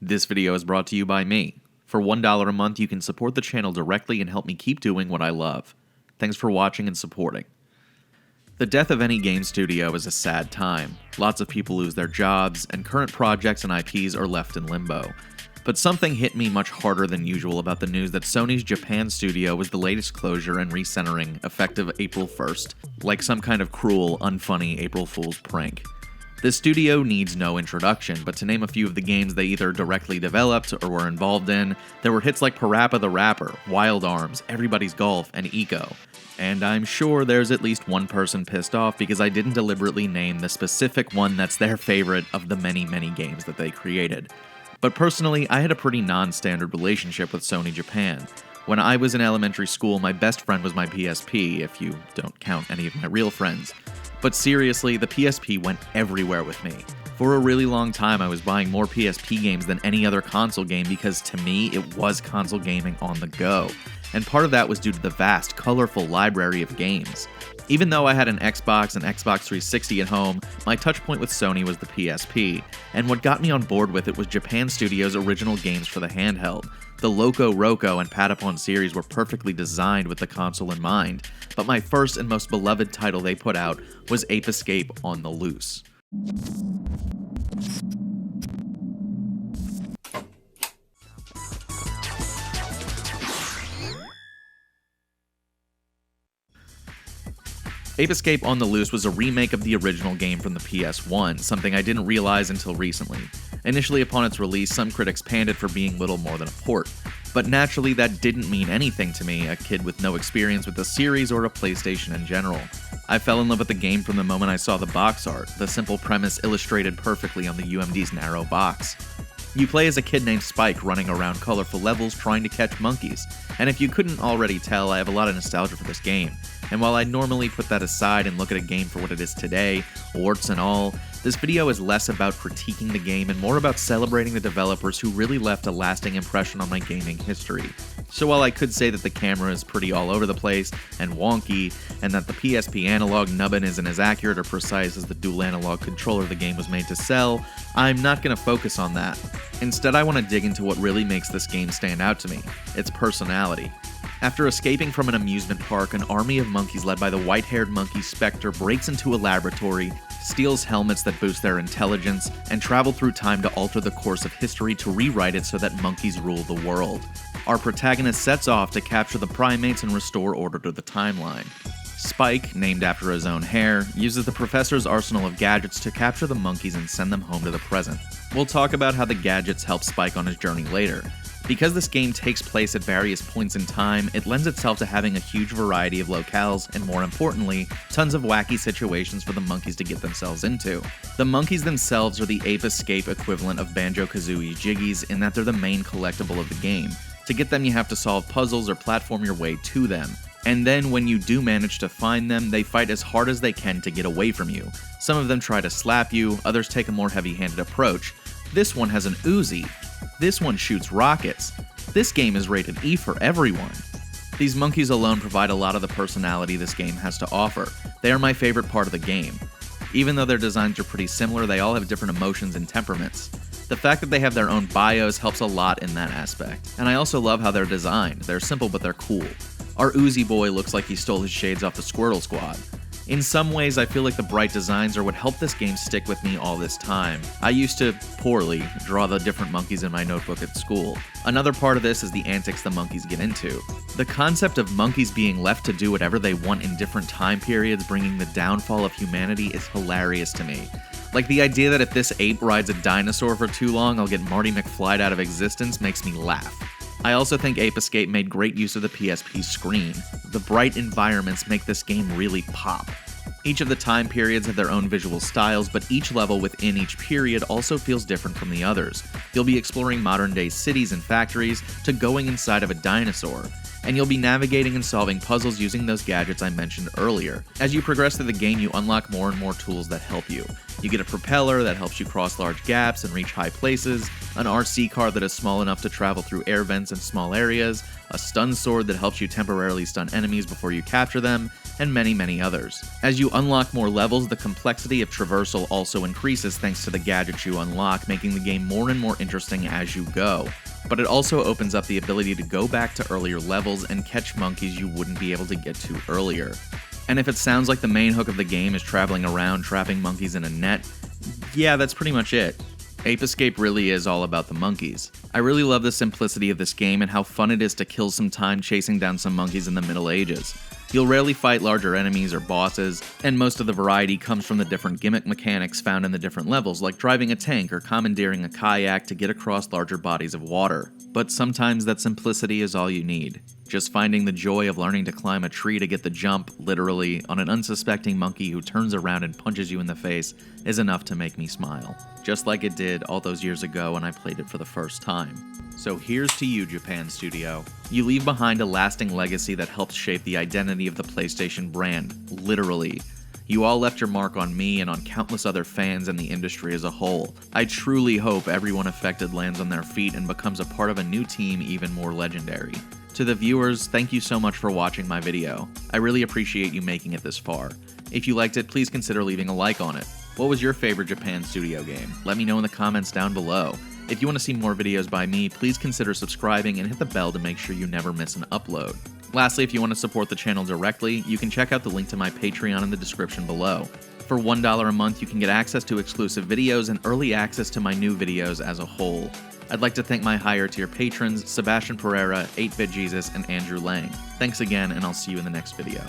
This video is brought to you by me. For $1 a month, you can support the channel directly and help me keep doing what I love. Thanks for watching and supporting. The death of any game studio is a sad time. Lots of people lose their jobs, and current projects and IPs are left in limbo. But something hit me much harder than usual about the news that Sony's Japan Studio was the latest closure and recentering effective April 1st, like some kind of cruel, unfunny April Fool's prank. This studio needs no introduction, but to name a few of the games they either directly developed or were involved in, there were hits like Parappa the Rapper, Wild Arms, Everybody's Golf, and Eco. And I'm sure there's at least one person pissed off because I didn't deliberately name the specific one that's their favorite of the many games that they created. But personally, I had a pretty non-standard relationship with Sony Japan. When I was in elementary school, my best friend was my PSP, if you don't count any of my real friends. But seriously, the PSP went everywhere with me. For a really long time, I was buying more PSP games than any other console game because to me, it was console gaming on the go. And part of that was due to the vast, colorful library of games. Even though I had an Xbox and Xbox 360 at home, my touchpoint with Sony was the PSP, and what got me on board with it was Japan Studio's original games for the handheld. The locoroco and patapon series were perfectly designed with the console in mind, but my first and most beloved title they put out was Ape Escape on the Loose. Ape Escape on the Loose was a remake of the original game from the PS1, something I didn't realize until recently. Initially upon its release, some critics panned it for being little more than a port. But naturally, that didn't mean anything to me, a kid with no experience with the series or a PlayStation in general. I fell in love with the game from the moment I saw the box art, the simple premise illustrated perfectly on the UMD's narrow box. You play as a kid named Spike running around colorful levels trying to catch monkeys, and if you couldn't already tell, I have a lot of nostalgia for this game. And while I normally put that aside and look at a game for what it is today, warts and all, this video is less about critiquing the game and more about celebrating the developers who really left a lasting impression on my gaming history. So while I could say that the camera is pretty all over the place and wonky, and that the PSP analog nubbin isn't as accurate or precise as the dual analog controller the game was made to sell, I'm not going to focus on that. Instead, I want to dig into what really makes this game stand out to me, its personality. After escaping from an amusement park, an army of monkeys led by the white-haired monkey Spectre breaks into a laboratory, steals helmets that boost their intelligence, and travel through time to alter the course of history to rewrite it so that monkeys rule the world. Our protagonist sets off to capture the primates and restore order to the timeline. Spike, named after his own hair, uses the professor's arsenal of gadgets to capture the monkeys and send them home to the present. We'll talk about how the gadgets help Spike on his journey later. Because this game takes place at various points in time, it lends itself to having a huge variety of locales and, more importantly, tons of wacky situations for the monkeys to get themselves into. The monkeys themselves are the Ape Escape equivalent of Banjo-Kazooie's Jiggies in that they're the main collectible of the game. To get them, you have to solve puzzles or platform your way to them. And then, when you do manage to find them, they fight as hard as they can to get away from you. Some of them try to slap you, others take a more heavy-handed approach. This one has an Uzi. This one shoots rockets. This game is rated E for everyone. These monkeys alone provide a lot of the personality this game has to offer. They are my favorite part of the game. Even though their designs are pretty similar, they all have different emotions and temperaments. The fact that they have their own bios helps a lot in that aspect. And I also love how they're designed. They're simple but they're cool. Our Uzi boy looks like he stole his shades off the Squirtle Squad. In some ways, I feel like the bright designs are what helped this game stick with me all this time. I used to, poorly, draw the different monkeys in my notebook at school. Another part of this is the antics the monkeys get into. The concept of monkeys being left to do whatever they want in different time periods, bringing the downfall of humanity, is hilarious to me. Like the idea that if this ape rides a dinosaur for too long, I'll get Marty McFly out of existence makes me laugh. I also think Ape Escape made great use of the PSP screen. The bright environments make this game really pop. Each of the time periods have their own visual styles, but each level within each period also feels different from the others. You'll be exploring modern-day cities and factories to going inside of a dinosaur. and you'll be navigating and solving puzzles using those gadgets I mentioned earlier. As you progress through the game, you unlock more and more tools that help you. You get a propeller that helps you cross large gaps and reach high places, an RC car that is small enough to travel through air vents in small areas, a stun sword that helps you temporarily stun enemies before you capture them, and many others. As you unlock more levels, the complexity of traversal also increases thanks to the gadgets you unlock, making the game more and more interesting as you go. But it also opens up the ability to go back to earlier levels and catch monkeys you wouldn't be able to get to earlier. And if it sounds like the main hook of the game is traveling around trapping monkeys in a net, yeah, that's pretty much it. Ape Escape really is all about the monkeys. I really love the simplicity of this game and how fun it is to kill some time chasing down some monkeys in the Middle Ages. You'll rarely fight larger enemies or bosses, and most of the variety comes from the different gimmick mechanics found in the different levels, like driving a tank or commandeering a kayak to get across larger bodies of water. But sometimes that simplicity is all you need. Just finding the joy of learning to climb a tree to get the jump, literally, on an unsuspecting monkey who turns around and punches you in the face is enough to make me smile. Just like it did all those years ago when I played it for the first time. So here's to you, Japan Studio. You leave behind a lasting legacy that helps shape the identity of the PlayStation brand, literally. You all left your mark on me and on countless other fans and the industry as a whole. I truly hope everyone affected lands on their feet and becomes a part of a new team even more legendary. To the viewers, thank you so much for watching my video. I really appreciate you making it this far. If you liked it, please consider leaving a like on it. What was your favorite Japan Studio game? Let me know in the comments down below. If you want to see more videos by me, please consider subscribing and hit the bell to make sure you never miss an upload. Lastly, if you want to support the channel directly, you can check out the link to my Patreon in the description below. For $1 a month, you can get access to exclusive videos and early access to my new videos as a whole. I'd like to thank my higher tier patrons, Sebastian Pereira, 8-Bit Jesus, and Andrew Lang. Thanks again, and I'll see you in the next video.